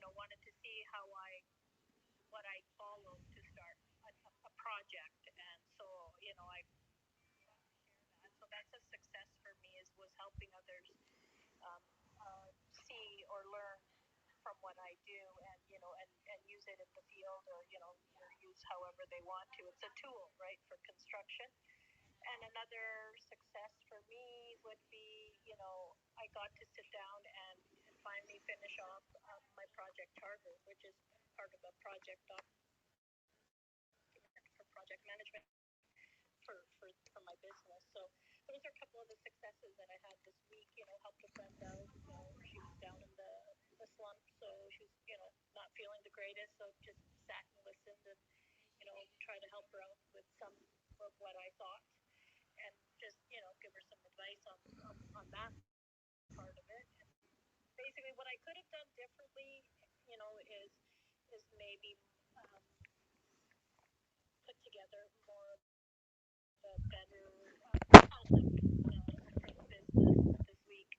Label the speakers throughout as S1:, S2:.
S1: wanted to see what I followed to start a project, and so I that. So that's a success for me is was helping others um, see or learn from what I do, and and use it in the field, or use however they want to. It's a tool, right, for construction. And another success for me would be, I got to sit down and finally finish off my project charter, which is part of a project document for project management for my business. So those are a couple of the successes that I had this week. Helped a friend out. She was down in the slump, so she's not feeling the greatest. So just sat and listened, and try to help her out with some of what I thought, and just give her some advice on that part of it. And basically, what I could have done differently, is maybe um, put together more of a better concept for the business this week,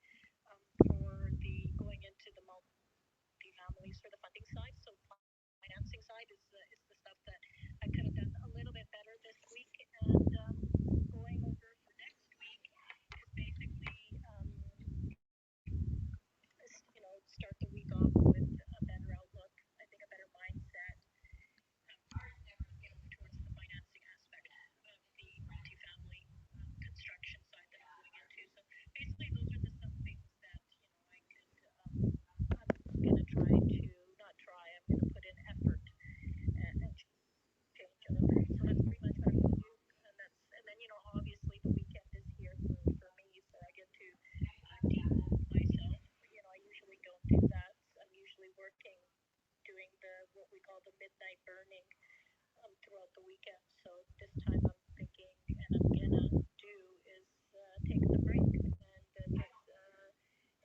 S1: for the going into the multi-families for the funding side. So financing side is the stuff that I could have done a little bit better this week. And going over for next week is basically start the week off with a better outlook, I think a better mindset, towards the financing aspect of the multifamily construction side that I'm going into. So basically, those are the some things that I could. I'm gonna try to not try. I'm gonna put in effort and change a little bit. So that's pretty much what I'm gonna do. And then obviously the weekend is here for me, so I get to deload myself. I usually don't do that. I'm usually working, doing the what we call the midnight burning throughout the weekend. So this time I'm thinking, and I'm gonna do is take the break and just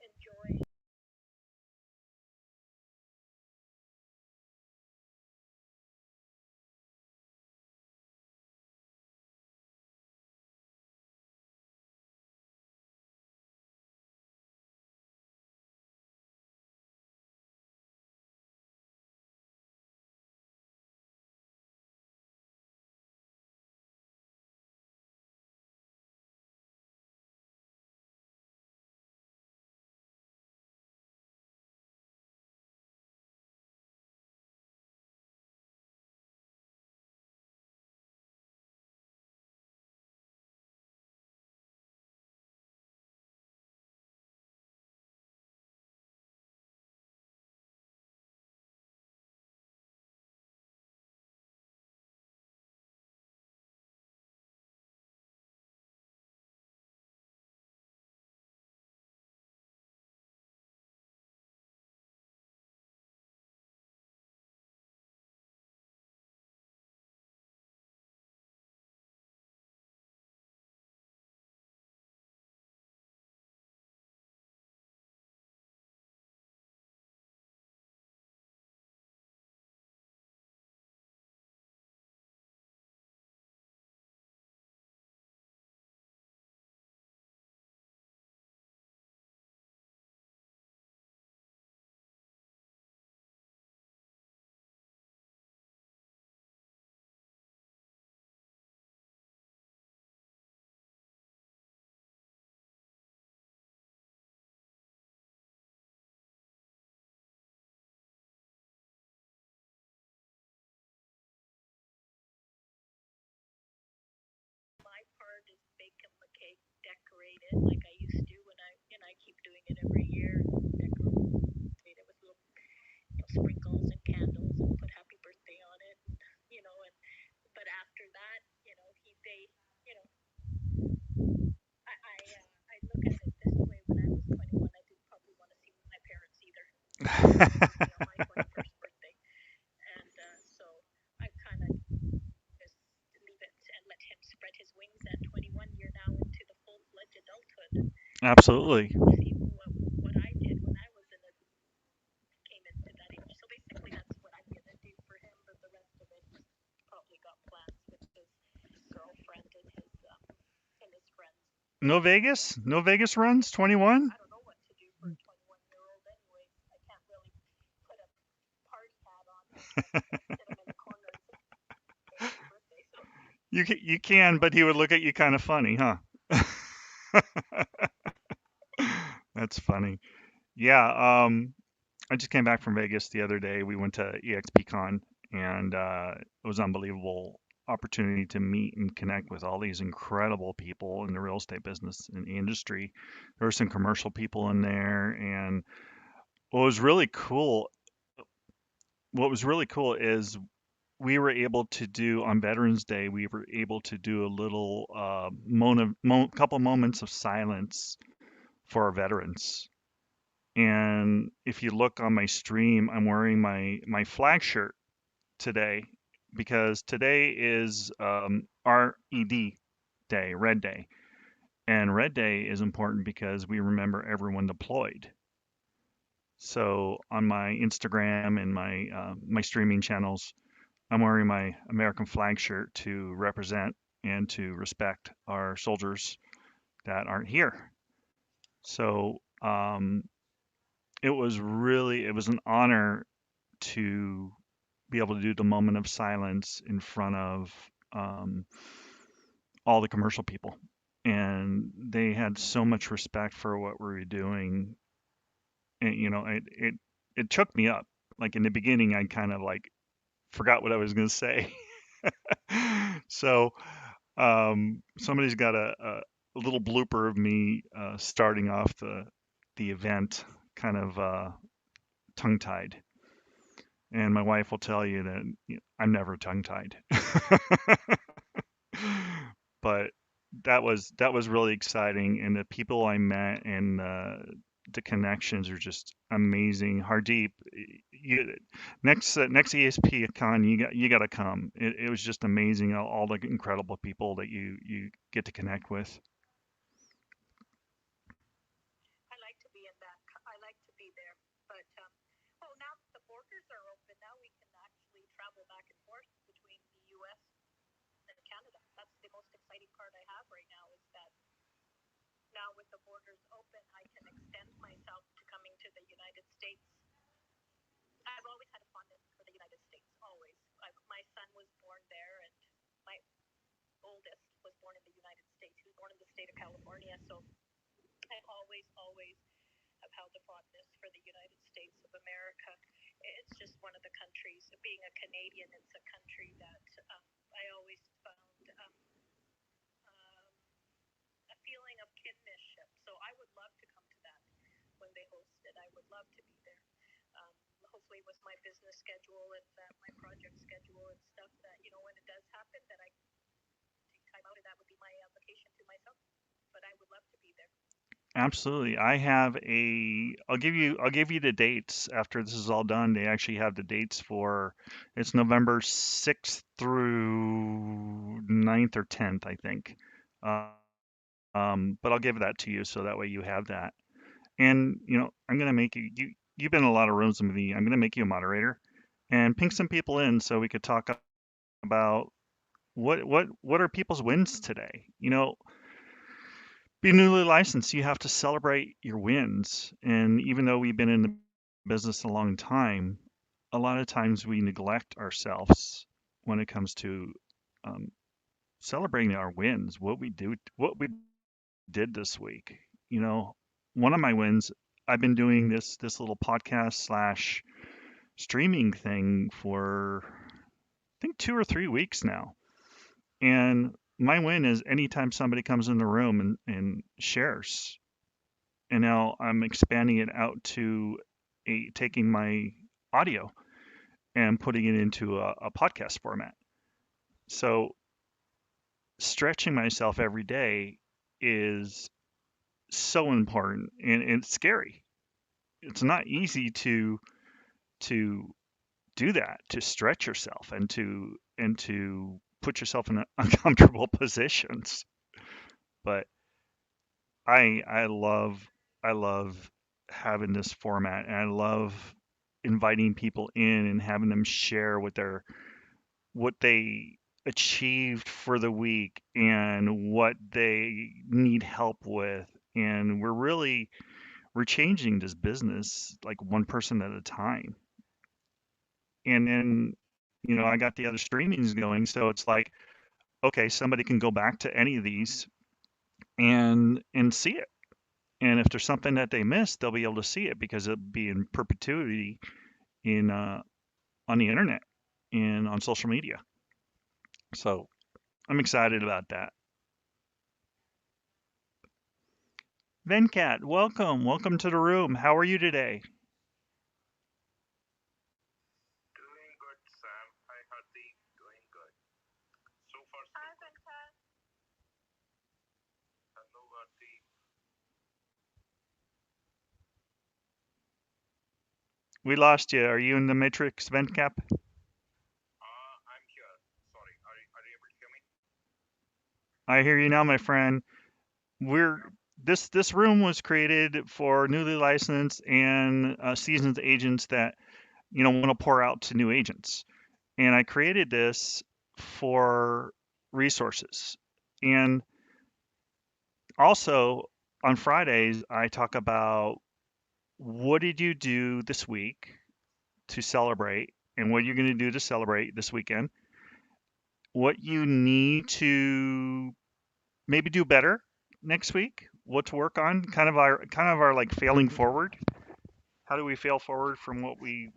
S1: enjoy. My part is baking the cake, decorate it like I used to when I keep doing it every year. Decorate it with little sprinkles and candles and put happy birthday on it, and but after that, they, you know, I look at it this way. When I was 21, I didn't probably want to see my parents either. On my 21st birthday, and so I kind of just leave it and let him spread his wings at 21. You're now into the full-fledged adulthood.
S2: Absolutely.
S1: See what I did when I was in a came into that age. So basically, that's what I'm gonna do for him. But the rest of it, probably got plans with his girlfriend and his friends.
S2: No Vegas? No Vegas runs? 21?
S1: I don't know what to do for a 21-year-old. Anyway, I can't really put a sit him in the corner and say happy birthday. So
S2: You can, but he would look at you kind of funny, huh? That's funny. Yeah, I just came back from Vegas the other day. We went to eXp and it was unbelievable opportunity to meet and connect with all these incredible people in the real estate business and industry. There were some commercial people in there, and what was really cool, what was really cool is we were able to do on Veterans Day, we were able to do a little couple moments of silence for our veterans. And if you look on my stream, I'm wearing my flag shirt today because today is RED Day, Red Day. And Red Day is important because we remember everyone deployed. So on my Instagram and my streaming channels, I'm wearing my American flag shirt to represent and to respect our soldiers that aren't here. So it was an honor to be able to do the moment of silence in front of um, all the commercial people. And they had so much respect for what we were doing. And, it took me up. Like in the beginning, I kind of like forgot what I was going to say. So somebody's got a little blooper of me starting off the event kind of tongue-tied. And my wife will tell you that I'm never tongue-tied. But that was really exciting, and the people I met and the connections are just amazing. Hardeep, you, next ESP Con, you got to come. It was just amazing, all the incredible people that you get to connect with.
S1: I like to be in that. I like to be there. But oh, now that the borders are open, now we can actually travel back and forth between the U.S. and Canada. That's the most exciting part I have right now is that now with the borders open, I can extend myself to coming to the United States. I've always had a fondness for the United States, always. My son was born there, and my oldest was born in the United States. He was born in the state of California, so I've always have held a fondness for the United States of America. It's just one of the countries. Being a Canadian, it's a country that I always found um, a feeling of kinship. So I would love to come to that when they host it. I would love to be there. Um, Hopefully, with my business schedule and my project schedule and stuff, that when it does happen, that I can take time out, and that would be my vacation to myself. But I would love to be there.
S2: Absolutely. I'll give you the dates after this is all done. They actually have the dates for it's November 6th through 9th or 10th, I think. But I'll give that to you so that way you have that. And I'm gonna make you've been in a lot of rooms with me. I'm gonna make you a moderator and ping some people in so we could talk about what are people's wins today. Being newly licensed, you have to celebrate your wins. And even though we've been in the business a long time, a lot of times we neglect ourselves when it comes to um, celebrating our wins, what we did this week. You know, One of my wins, I've been doing this little podcast slash streaming thing for I think 2 or 3 weeks now. And my win is anytime somebody comes in the room and shares. And now I'm expanding it out to taking my audio and putting it into a podcast format. So stretching myself every day is so important, and it's scary. It's not easy to do that, to stretch yourself and to put yourself in uncomfortable positions. But I love having this format, and I love inviting people in and having them share what they achieved for the week and what they need help with. And we're changing this business like one person at a time. and then I got the other streamings going, so it's like, okay, somebody can go back to any of these and see it. And if there's something that they missed, they'll be able to see it because it'll be in perpetuity in on the internet and on social media. So I'm excited about that. Venkat, welcome. Welcome to the room. How are you today?
S3: Doing good, Sam. Hi, Hardeep. Doing good. So far, so
S1: Hi,
S3: good.
S1: Venkat.
S3: Hello, Hardeep.
S2: We lost you. Are you in the Matrix, Venkat?
S3: I'm here. Sorry. Are you able to hear me?
S2: I hear you now, my friend. We're
S3: Yeah.
S2: this room was created for newly licensed and seasoned agents that want to pour out to new agents. And I created this for resources. And also on Fridays, I talk about what did you do this week to celebrate and what you're going to do to celebrate this weekend, what you need to maybe do better next week, what to work on, kind of our like failing forward. How do we fail forward from what we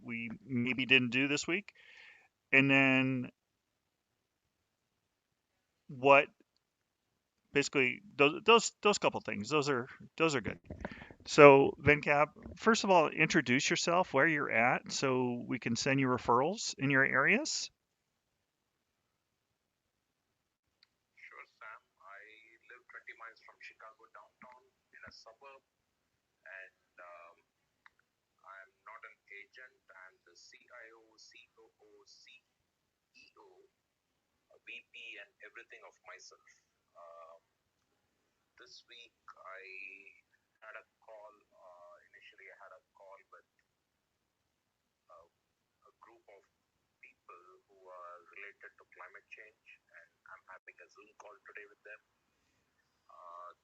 S2: maybe didn't do this week? And then what basically those couple things. Those are good. So, Vencap, first of all, introduce yourself, where you're at, so we can send you referrals in your areas.
S3: Sure, Sam. I live 20 miles from Chicago downtown in a suburb, and I'm not an agent. I'm the CIO, COO, CEO, VP, and everything of myself. Um, this week, I had a call. Initially, I had a call with uh, a group of people who are related to climate change, and I'm having a Zoom call today with them.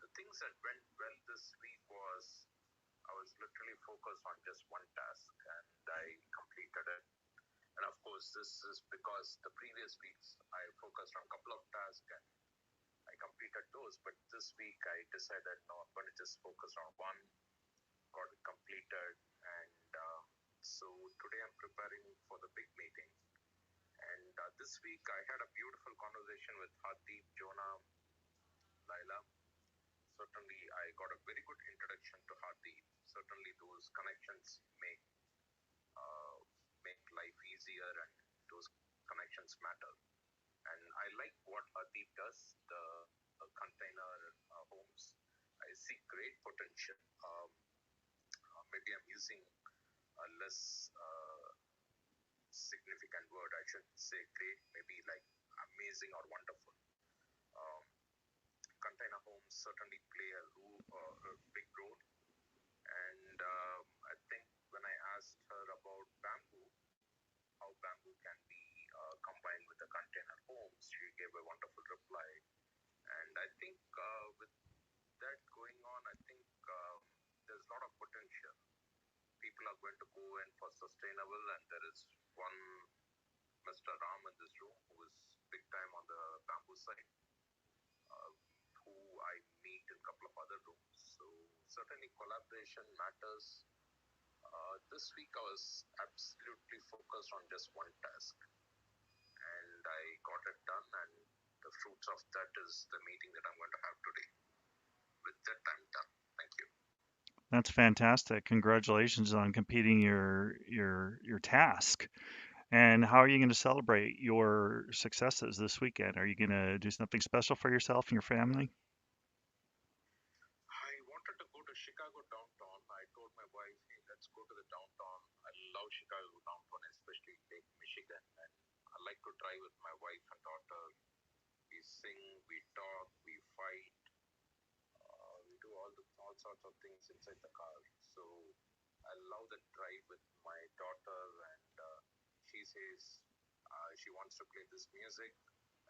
S3: The things that went well this week was I was literally focused on just one task and I completed it. And of course, this is because the previous weeks I focused on a couple of tasks and I completed those. But this week I decided no, I'm going to just focus on one, got it completed. And so today I'm preparing for the big meeting. And this week I had a beautiful conversation with Hardeep, Jonah, Laila. Certainly, I got a very good introduction to Hardeep. Certainly, those connections uh, make life easier, and those connections matter. And I like what Hardeep does, the container homes. I see great potential. Maybe I'm using a less significant word. I should say great, maybe like amazing or wonderful. Um, Container homes certainly play a big role. And I think when I asked her about bamboo, how bamboo can be combined with the container homes, she gave a wonderful reply. And I think with that going on, I think there's a lot of potential. People are going to go in for sustainable, and there is one Mr. Ram in this room who is big time on the bamboo side, uh, who I meet in a couple of other rooms. So certainly collaboration matters. This week I was absolutely focused on just one task and I got it done, and the fruits of that is the meeting that I'm going to have today. With that, I'm done. Thank you.
S2: That's fantastic. Congratulations on completing your task. And how are you going to celebrate your successes this weekend? Are you going to do something special for yourself and your family?
S3: I wanted to go to Chicago downtown. I told my wife, hey, let's go to the downtown. I love Chicago downtown, especially Lake Michigan. And I like to drive with my wife and daughter. We sing, we talk, we fight, we do all sorts of things inside the car. So I love that drive with my daughter, and she says she wants to play this music,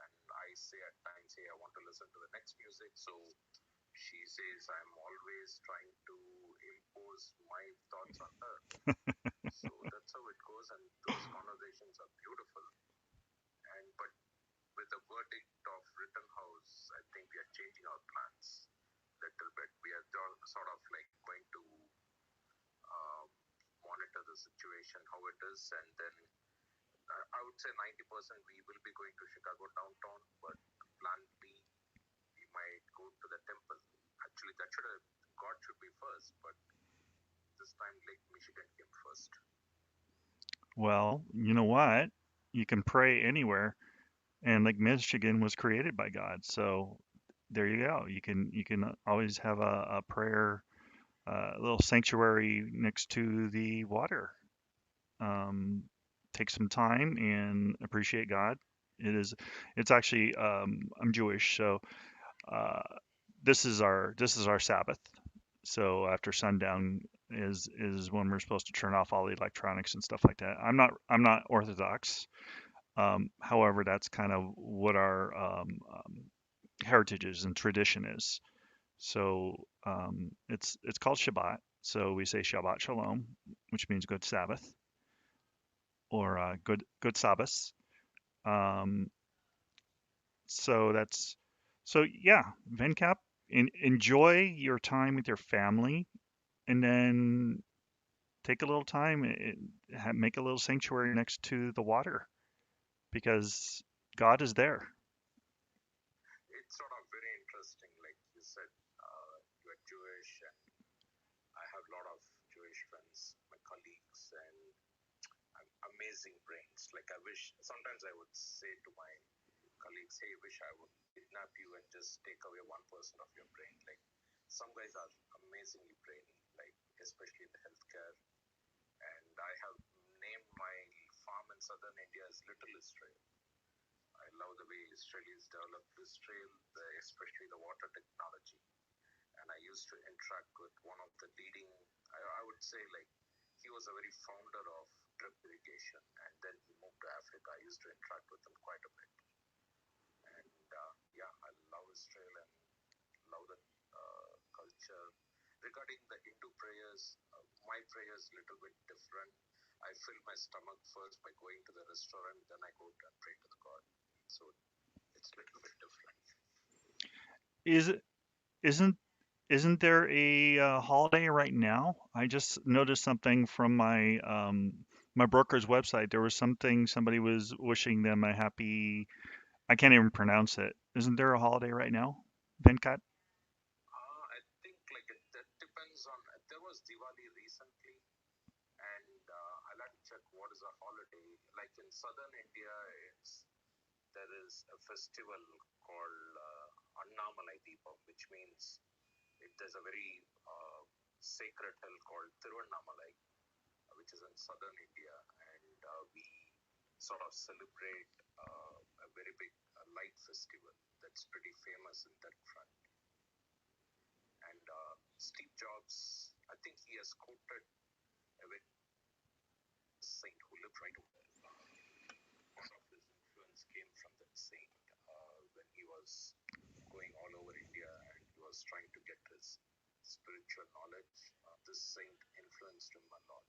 S3: and I say at times, hey, I want to listen to the next music. So she says I'm always trying to impose my thoughts on her. So that's how it goes, and those conversations the situation, how it is, and then I would say 90% we will be going to Chicago downtown, but plan B, we might go to the temple. Actually, that should have, God should be first, but this time Lake Michigan came first.
S2: Well, you know what? You can pray anywhere, and Lake Michigan was created by God. So there you go. You can always have a prayer, a little sanctuary next to the water. Um, take some time and appreciate God. It is, it's actually, I'm Jewish, so uh, this is our Sabbath. So after sundown is when we're supposed to turn off all the electronics and stuff like that. I'm not Orthodox. However, that's kind of what our heritage is and tradition is. So it's called Shabbat. So we say Shabbat Shalom, which means good Sabbath or good Sabbath. Um, so that's so yeah, VenCap. Enjoy your time with your family, and then take a little time and make a little sanctuary next to the water because God is there.
S3: It's sort of very interesting, like you said, you are Jewish, and I have a lot of Jewish friends, my colleagues, and amazing brains. Like I wish sometimes I would say to my colleagues, "Hey, wish I would kidnap you and just take away 1% of your brain." Like some guys are amazingly brainy, like especially in the healthcare. And I have named my farm in southern India as Little Israel. I love the way Israelis developed Israel, especially the water technology. And I used to interact with one of the leading, I would say, like, he was a very founder of drip irrigation, and then he moved to Africa. I used to interact with him quite a bit. And yeah, I love Israel and love the culture. Regarding the Hindu prayers, my prayers a little bit different. I fill my stomach first by going to the restaurant, then I go and pray to the God. So it's a little bit different.
S2: Is isn't isn't there a holiday right now? I just noticed something from my broker's website. There was something somebody was wishing them a happy. I can't even pronounce it. Isn't there a holiday right now, Venkat?
S3: I think like that depends on. There was Diwali recently, and I'll have to check what is a holiday. Like in southern India, there is a festival called Annamalai Deepam, which means there's a very sacred hill called Tiruvannamalai, which is in southern India, and we sort of celebrate a very big light festival that's pretty famous in that front. And Steve Jobs, I think he has quoted a very saint who lived right over there. Part of his influence came from that saint when he was going all over India and he was trying to get his spiritual knowledge. This saint influenced him a lot.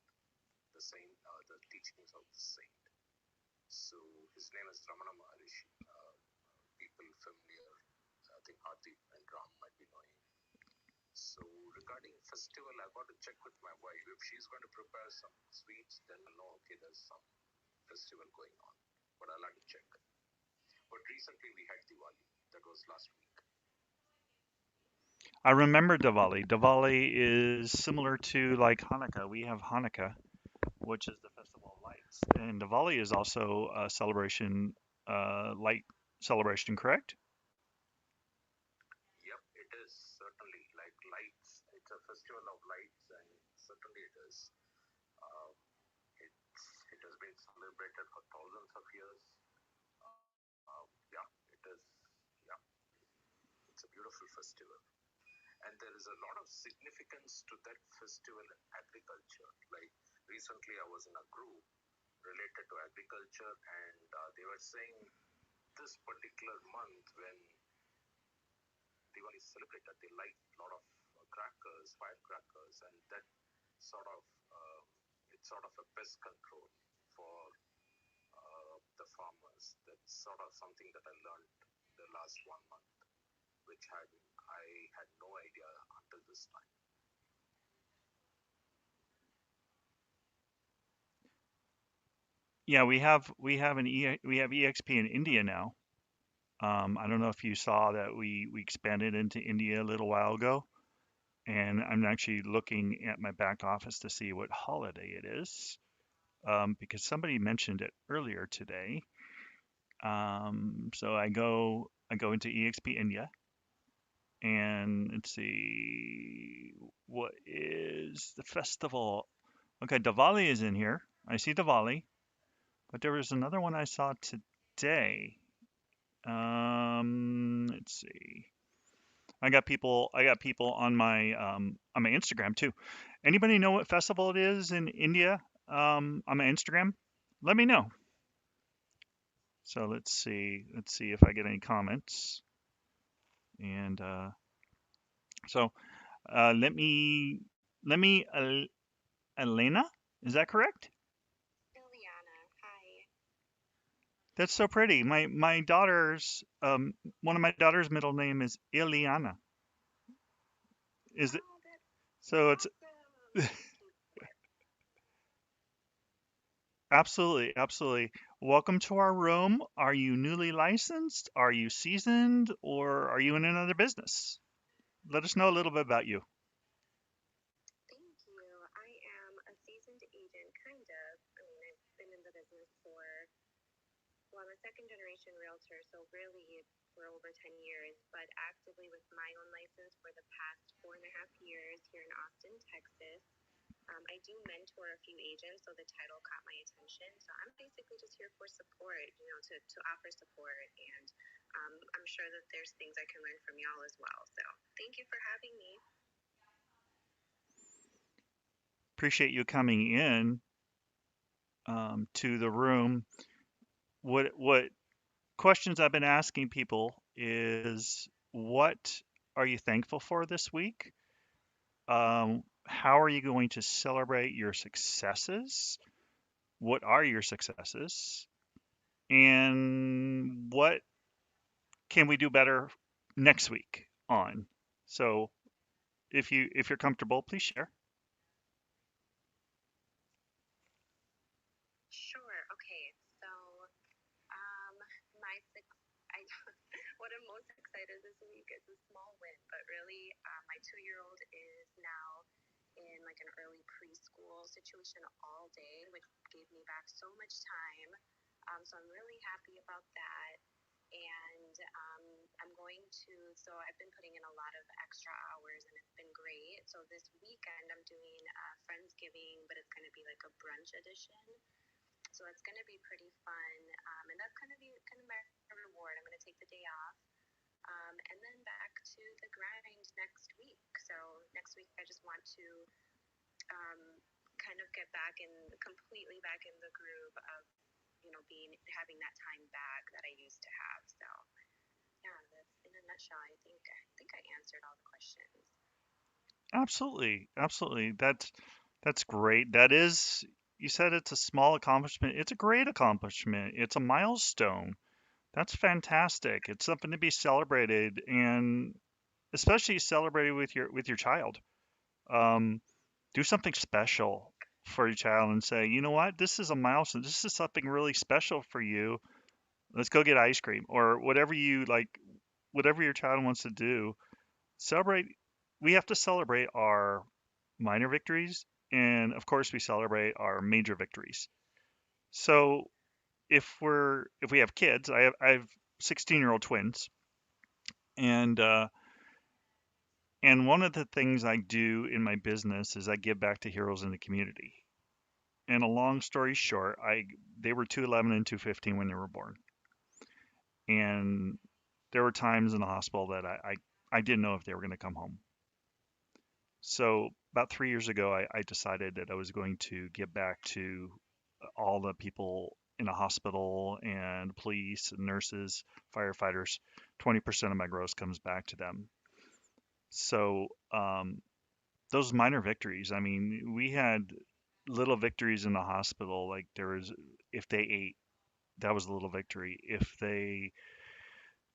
S3: The teachings of the saint. So his name is Ramana Maharishi. People familiar, I think Hardeep and Ram might be knowing. So regarding festival, I've got to check with my wife. If she's going to prepare some sweets, then I'll know, okay, there's some festival going on. But I'll have to check. But recently we had Diwali. That was last week.
S2: I remember Diwali. Diwali is similar to like Hanukkah. We have Hanukkah, which is the festival of lights, and Diwali is also a celebration, light celebration, correct?
S3: Yep, it is certainly like lights. It's a festival of lights, and certainly it is. Um, it has been celebrated for thousands of years. Yeah, it is. Yeah, it's a beautiful festival. And there is a lot of significance to that festival in agriculture. Like recently, I was in a group related to agriculture, and they were saying this particular month when Diwali is celebrated, they light a lot of crackers, firecrackers, and that sort of it's sort of a pest control for the farmers. That's sort of something that I learned the last 1 month, which I had no idea until this time.
S2: Yeah, we have EXP in India now. I don't know if you saw that we expanded into India a little while ago, and I'm actually looking at my back office to see what holiday it is, because somebody mentioned it earlier today. So I go into EXP India, and let's see what is the festival. Okay, Diwali is in here. I see Diwali, but there was another one I saw today. Let's see. I got people on my Instagram too. Anybody know what festival it is in India? On my Instagram? Let me know. So let's see. Let's see if I get any comments. And so let me Elena, is that correct?
S4: Liliana, hi.
S2: That's so pretty. My daughter's one of my daughter's middle name is Ileana. Is it
S4: Oh, that's
S2: so it's
S4: awesome.
S2: absolutely, absolutely. Welcome to our room. Are you newly licensed? Are you seasoned? Or are you in another business? Let us know a little bit about you.
S4: Thank you. I am a seasoned agent, kind of. I mean, I've been in the business well, I'm a second generation realtor, so really for over 10 years, but actively with my own license for the past 4.5 years here in Austin, Texas. I do mentor a few agents, so the title caught my attention. So I'm basically just here for support, to offer support. And I'm sure that there's things I can learn from y'all as well. So thank you for having me.
S2: Appreciate you coming in to the room. What questions I've been asking people is what are you thankful for this week? How are you going to celebrate your successes? What are your successes? And what can we do better next week on? So if you're comfortable, please share.
S4: Sure. Okay. So, um, my six, I, what I'm most excited this week is a small win, but really, my 2-year-old is now in like an early preschool situation all day, which gave me back so much time. So I'm really happy about that. And so I've been putting in a lot of extra hours and it's been great. So this weekend I'm doing Friendsgiving, but it's going to be like a brunch edition. So it's going to be pretty fun. And that's going to be kind of my reward. I'm going to take the day off. And then back to the grind next week. So next week, I just want to um, kind of get back in completely back in the groove of having that time back that I used to have. So yeah, that's in a nutshell. I think I answered all the questions.
S2: Absolutely, absolutely. That's great. That is, you said it's a small accomplishment. It's a great accomplishment. It's a milestone. That's fantastic. It's something to be celebrated, and especially celebrated with your child. Um, do something special for your child and say, you know what, this is a milestone. This is something really special for you. Let's go get ice cream or whatever you like, whatever your child wants to do. Celebrate. We have to celebrate our minor victories, and of course, we celebrate our major victories. So if we have kids, I have 16-year-old twins, and and one of the things I do in my business is I give back to heroes in the community. And a long story short, I they were 211 and 215 when they were born, and there were times in the hospital that I didn't know if they were going to come home. So about 3 years ago, I decided that I was going to give back to all the people in the hospital and police and nurses, firefighters. 20% of my gross comes back to them. So those minor victories. I mean, we had little victories in the hospital. Like there was, if they ate, that was a little victory.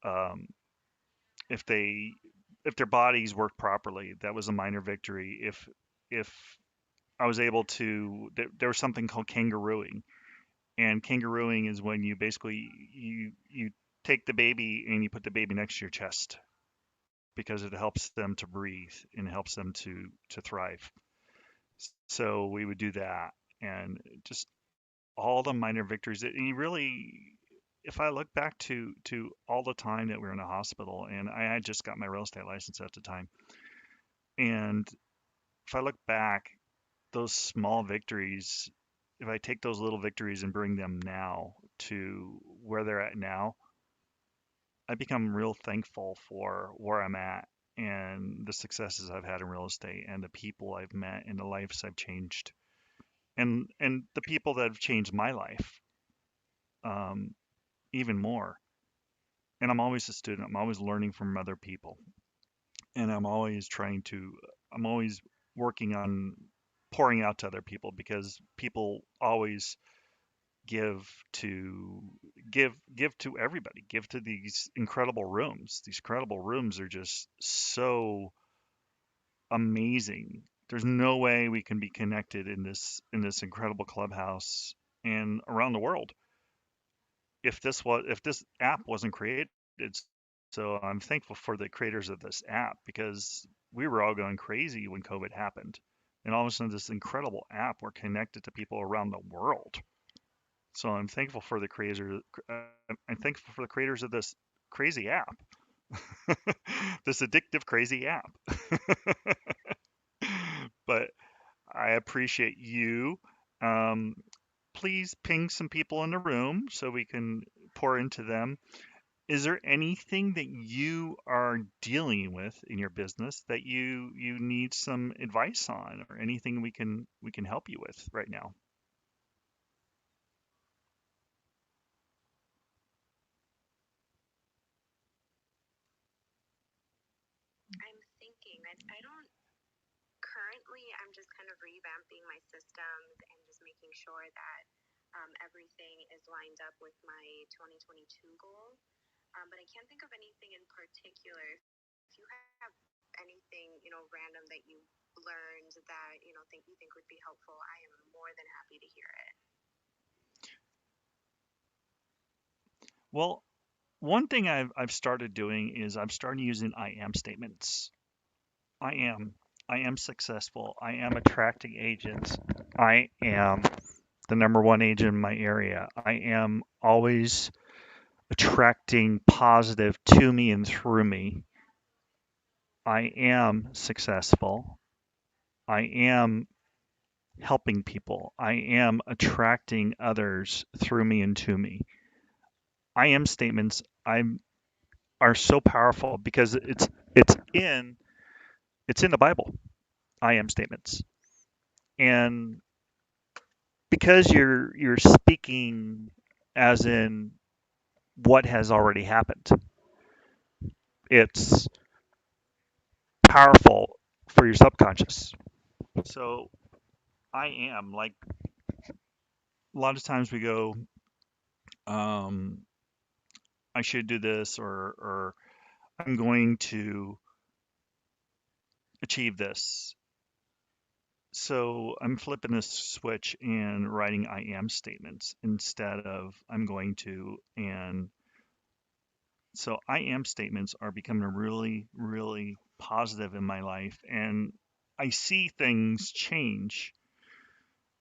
S2: Um, if they, if their bodies worked properly, that was a minor victory. If I was able to, there was something called kangarooing, And kangarooing is when you basically you take the baby and you put the baby next to your chest because it helps them to breathe and helps them to thrive. So we would do that, and just all the minor victories. And you really, if I look back to all the time that we were in the hospital, and I had just got my real estate license at the time, and if I look back, those small victories, if I take those little victories and bring them now to where they're at now, I become real thankful for where I'm at and the successes I've had in real estate and the people I've met and the lives I've changed and the people that have changed my life um, even more. And I'm always a student. I'm always learning from other people, and I'm always working on pouring out to other people because people always give to give to everybody, give to these incredible rooms. These incredible rooms are just so amazing. There's no way we can be connected in this incredible clubhouse and around the world if this app wasn't created. So I'm thankful for the creators of this app because we were all going crazy when COVID happened. And all of a sudden this incredible app, we're connected to people around the world. So I'm thankful for the creators. I'm thankful for the creators of this crazy app, this addictive, crazy app. But I appreciate you. Um, Please ping some people in the room so we can pour into them. Is there anything that you are dealing with in your business that you need some advice on, or anything we can help you with right now?
S4: I'm thinking, I don't currently, I'm just kind of revamping my systems and just making sure that everything is lined up with my 2022 goals. But I can't think of anything in particular. If you have anything, random that you learned that, you think would be helpful, I am more than happy to hear it.
S2: Well, one thing I've started doing is I'm starting using I am statements. I am. I am successful. I am attracting agents. I am the number one agent in my area. I am always attracting positive to me and through me. I am successful. I am helping people. I am attracting others through me and to me. I am statements are so powerful because it's in it's in the Bible. I am statements. And because you're speaking as in what has already happened, it's powerful for your subconscious. So I am like a lot of times we go, um, I should do this or I'm going to achieve this. So I'm flipping this switch and writing I am statements instead of I'm going to. And so I am statements are becoming really, really positive in my life. And I see things change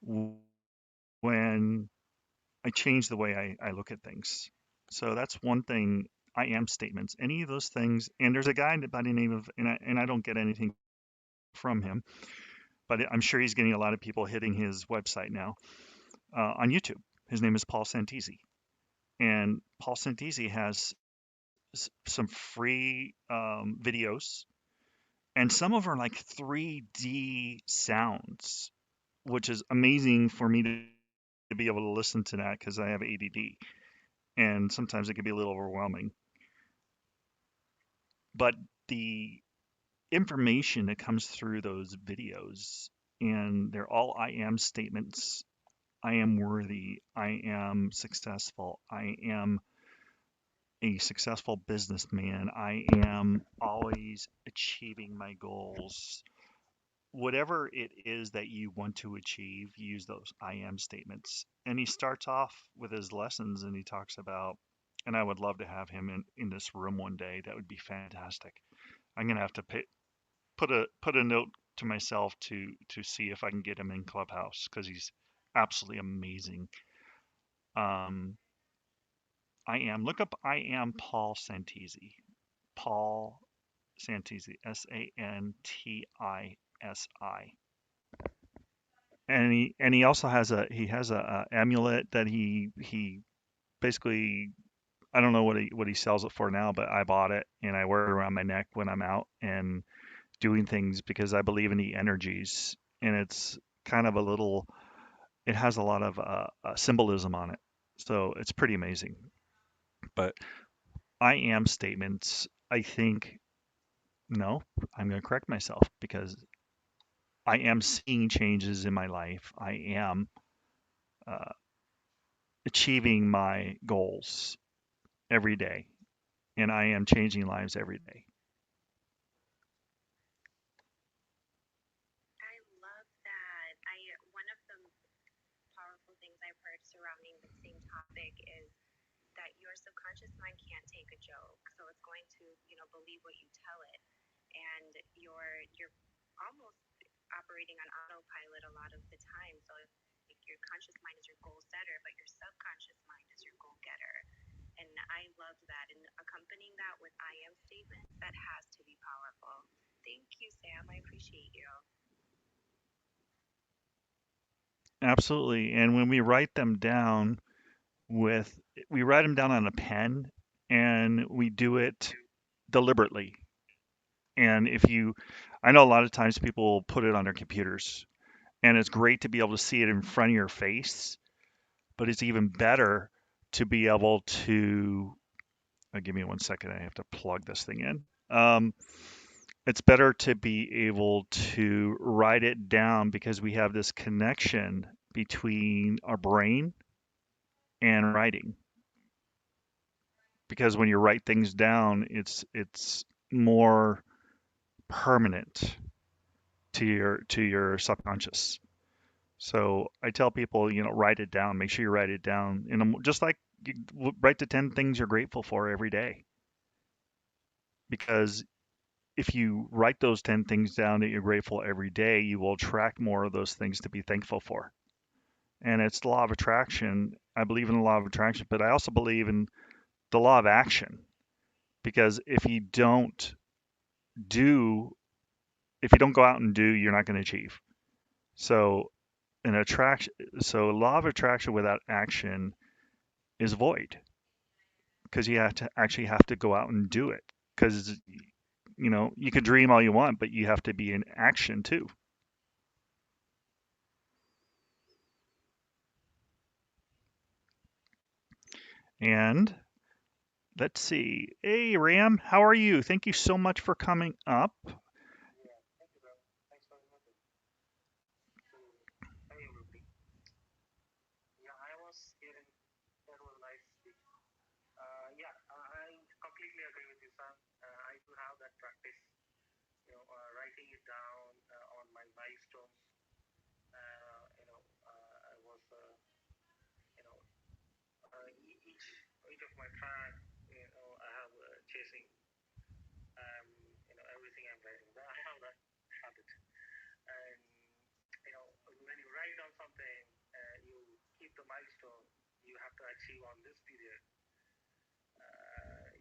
S2: when I change the way I look at things. So that's one thing. I am statements. Any of those things. And there's a guy by the name of, and I don't get anything from him, but I'm sure he's getting a lot of people hitting his website now on YouTube. His name is Paul Santisi. And Paul Santisi has some free videos, and some of them are like 3D sounds, which is amazing for me to be able to listen to that because I have ADD. And sometimes it can be a little overwhelming. But the information that comes through those videos, and they're all I am statements. I am worthy. I am successful. I am a successful businessman. I am always achieving my goals. whatever it is that you want to achieve, use those I am statements. And he starts off with his lessons and he talks about, and I would love to have him in this room one day. That would be fantastic. I'm gonna have to put a note to myself to see if I can get him in Clubhouse because he's absolutely amazing. Um, I am look up I am Paul Santisi. Paul Santisi, Santisi. And he also has a amulet that he basically, I don't know what he sells it for now, but I bought it and I wear it around my neck when I'm out and doing things because I believe in the energies, and it's kind of a little, it has a lot of symbolism on it, so it's pretty amazing. But I am statements, I think, no, I'm going to correct myself because I am seeing changes in my life. I am uh, achieving my goals every day, and I am changing lives every day.
S4: I love that. One of the powerful things I've heard surrounding the same topic is that your subconscious mind can't take a joke, so it's going to, believe what you tell it, and you're almost operating on autopilot a lot of the time. So like your conscious mind is your goal setter, but your subconscious mind is your goal getter. And I love that. And accompanying that with I am statements, that has to be powerful. Thank you, Sam. I appreciate you.
S2: Absolutely. And when we write them down with, we write them down on a pen and we do it deliberately. And if you, I know a lot of times people put it on their computers, and it's great to be able to see it in front of your face, but it's even better to be able to, give me one second, I have to plug this thing in. It's better to be able to write it down because we have this connection between our brain and writing. Because when you write things down, it's more permanent to your subconscious. So I tell people, write it down. Make sure you write it down. Just like write the 10 things you're grateful for every day. Because if you write those 10 things down that you're grateful every day, you will attract more of those things to be thankful for. And it's the law of attraction. I believe in the law of attraction, but I also believe in the law of action. Because do, if you don't go out and do, you're not going to achieve. So an attraction, so law of attraction without action is void because you have to go out and do it. Because you can dream all you want, but you have to be in action too. And let's see. Hey, Ram, how are you? Thank you so much for coming up.
S3: Yeah, thank you, bro. Thanks for inviting. So, hi everybody. Yeah, I was hearing that was nice speech. Yeah, I completely agree with you, Sam. I do have that practice, writing it down on my milestones. I was, you know, each of my track, I have chasing, everything I'm writing. I have that habit, and when you write down something, you keep the milestone you have to achieve on this period. Uh,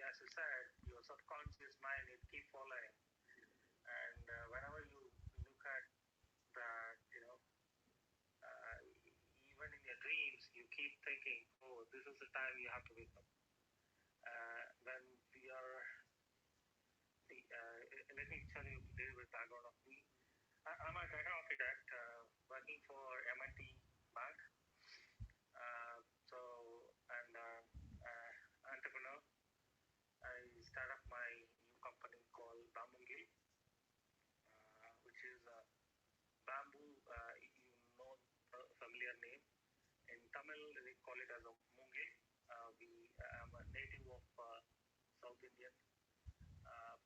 S3: as you said, your subconscious mind it keep following, and whenever you look at that, even in your dreams, you keep thinking, oh, this is the time you have to wake up. When we are, let me tell you a little bit background of me. I'm a data architect working for M&T Bank. So, and entrepreneur. I started up my new company called Bamboo, which is bamboo, you know, a familiar name. In Tamil, they call it as a Mungil. I'm a native of South Indian. Uh,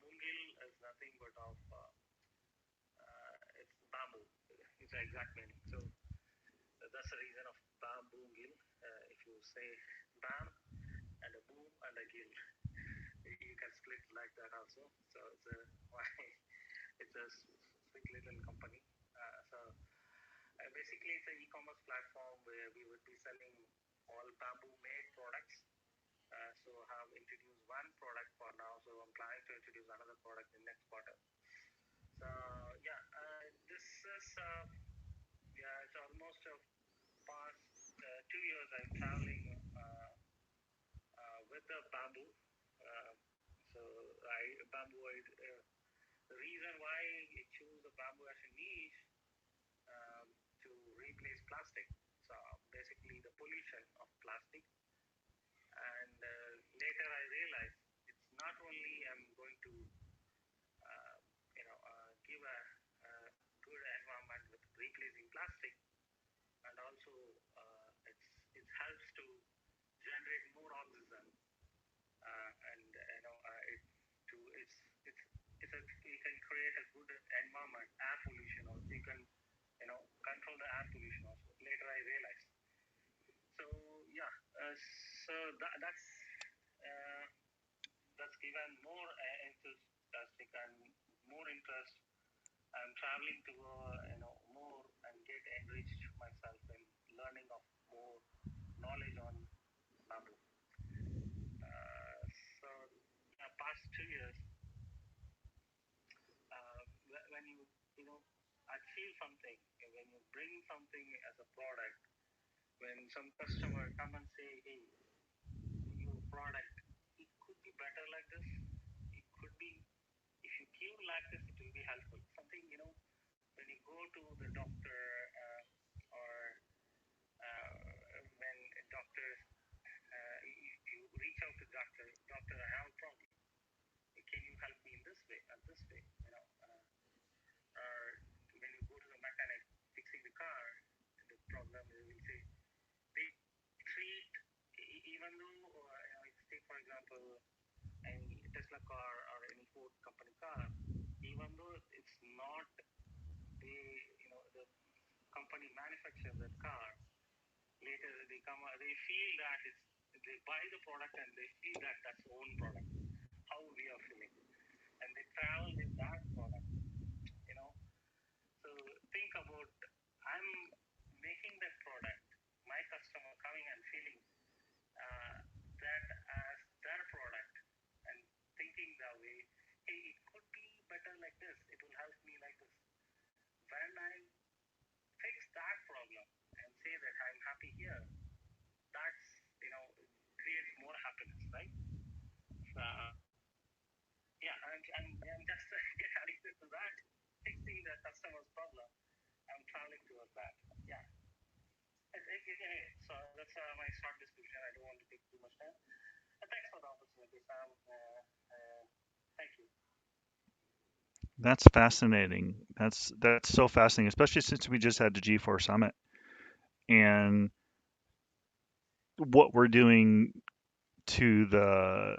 S3: Mungil is nothing but of the exact meaning. So that's the reason of bamboo gill. If you say bam and a boom and a gill, you can split like that also. So it's a why it's a sweet little company. Basically, it's an e-commerce platform where we would be selling all bamboo-made products. So I have introduced one product for now. So I'm planning to introduce another product in next quarter. So yeah, this is yeah, it's almost past 2 years I'm traveling with the bamboo. Uh, so bamboo. The reason why I choose the bamboo as a niche to replace plastic. So basically the pollution of plastic. And later I realized it's not only I'm going to give a good environment with replacing plastic, and also it helps to generate more oxygen, and it to it's a you can create a good environment, air pollution also. You can control the air pollution also. Later I realized. So yeah, so uh, that's given more enthusiastic and more interest. I'm traveling to more and get enriched myself in learning of more knowledge on bamboo. So past 2 years, when you achieve something, when you bring something as a product, when some customer come and say, hey, your product, it could be better like this. It could be, if you give like this, it will be helpful. Something, when you go to the doctor or when a doctor, you reach out to doctor, I have a problem. Can you help me in this way and this way? Or when you go to the mechanic fixing the car, the problem is, will say, they treat, even though, take for example, any Tesla car or any Ford company car, even though it's not the company manufactures that car, later they feel that they buy the product and they feel that that's own product, how we are feeling, and they travel with that product, you know. So think about, I'm making that product, my customer coming and feeling that as their product and thinking that way, hey, it could be better like this, it will help me like this. When I fix that problem and say that I'm happy here, that's creates more happiness, right? Yeah, and just get addicted to that, fixing the customer's problem. I'm traveling towards that. Yeah. Anyway, so that's my short description. I don't want to take too much time. Thanks for the opportunity, Sam. Thank you.
S2: That's fascinating. That's so fascinating, especially since we just had the G4 Summit and what we're doing to the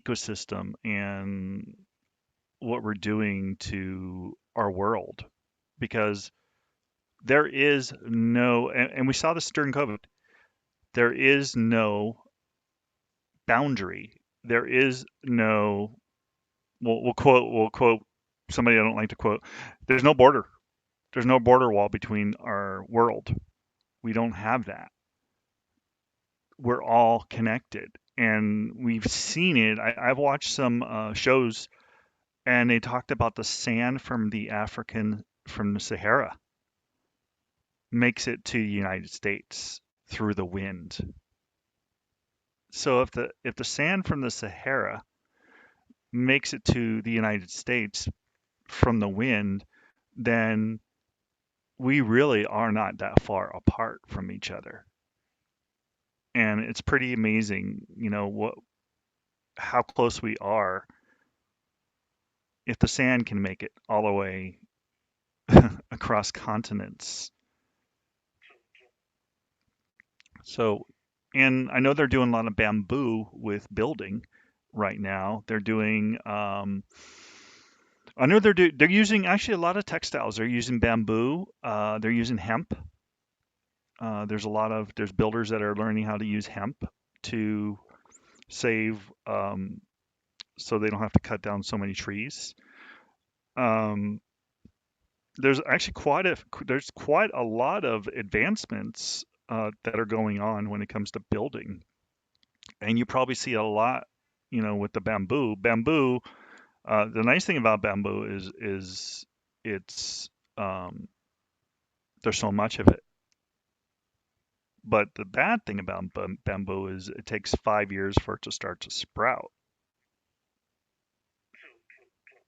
S2: ecosystem and what we're doing to our world. Because there is no, and we saw this during COVID, there is no boundary. There is no, we'll quote somebody I don't like to quote. There's no border. There's no border wall between our world. We don't have that. We're all connected, and we've seen it. I've watched some shows, and they talked about the sand from the Sahara makes it to the United States through the wind. So if the sand from the Sahara makes it to the United States from the wind, then we really are not that far apart from each other. And it's pretty amazing, how close we are if the sand can make it all the way across continents. So, and I know they're doing a lot of bamboo with building right now. They're doing I know they're using actually a lot of textiles. They're using bamboo. They're using hemp. There's builders that are learning how to use hemp to save, so they don't have to cut down so many trees. Um, there's actually quite a lot of advancements that are going on when it comes to building, and you probably see a lot, with the bamboo. The nice thing about bamboo is it's um, there's so much of it. But the bad thing about bamboo is it takes 5 years for it to start to sprout.
S3: True, true, true.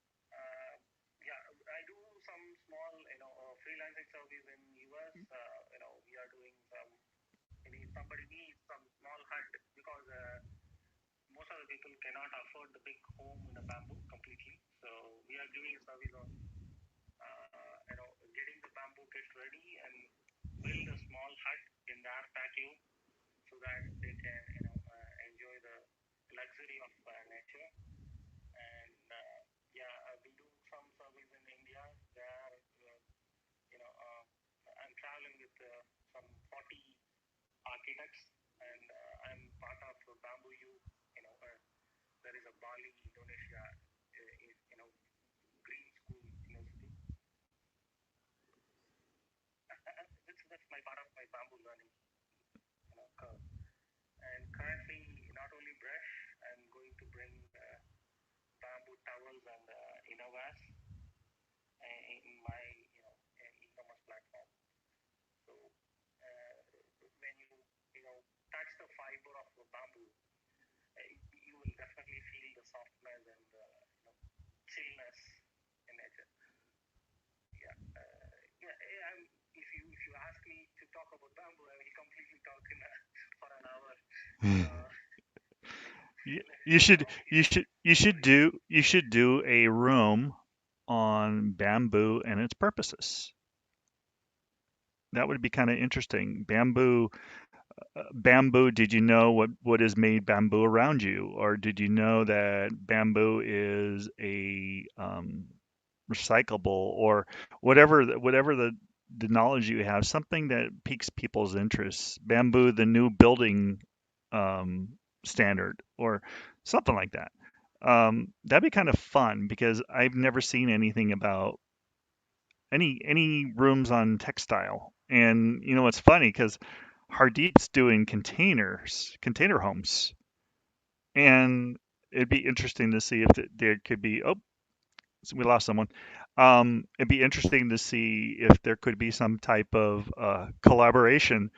S3: Yeah, I do some small, freelancing service in US. We are doing some. If somebody needs some small hut because most of the people cannot afford the big home in a bamboo completely. So we are giving a service on, getting the bamboo kit ready and build a small hut in their patio so that they can, enjoy the luxury of nature. And yeah, we do some service in India. There, I'm traveling with some 40 architects, and I'm part of Bamboo U. There is a Bali, Indonesia, green school university. That's my part of my bamboo learning, curve. And currently, not only brush, I'm going to bring bamboo towels and innovations in my e-commerce platform. So when touch the fiber of the bamboo, you will definitely feel the softness and the chillness in nature. Yeah, if you ask me to talk about bamboo, I will completely talk for an hour. Uh,
S2: You, you
S3: let's
S2: should
S3: talk
S2: you
S3: in
S2: should you should
S3: separate.
S2: do a room on bamboo and its purposes. That would be kind of interesting. Bamboo, did you know what has made bamboo around you? Or did you know that bamboo is a recyclable, or whatever the knowledge you have, something that piques people's interests. Bamboo, the new building um, standard, or something like that. That'd be kind of fun because I've never seen anything about any rooms on textile. And it's funny because Hardip's doing container homes, and it'd be interesting to see if there could be. Oh, we lost someone. It'd be interesting to see if there could be some type of collaboration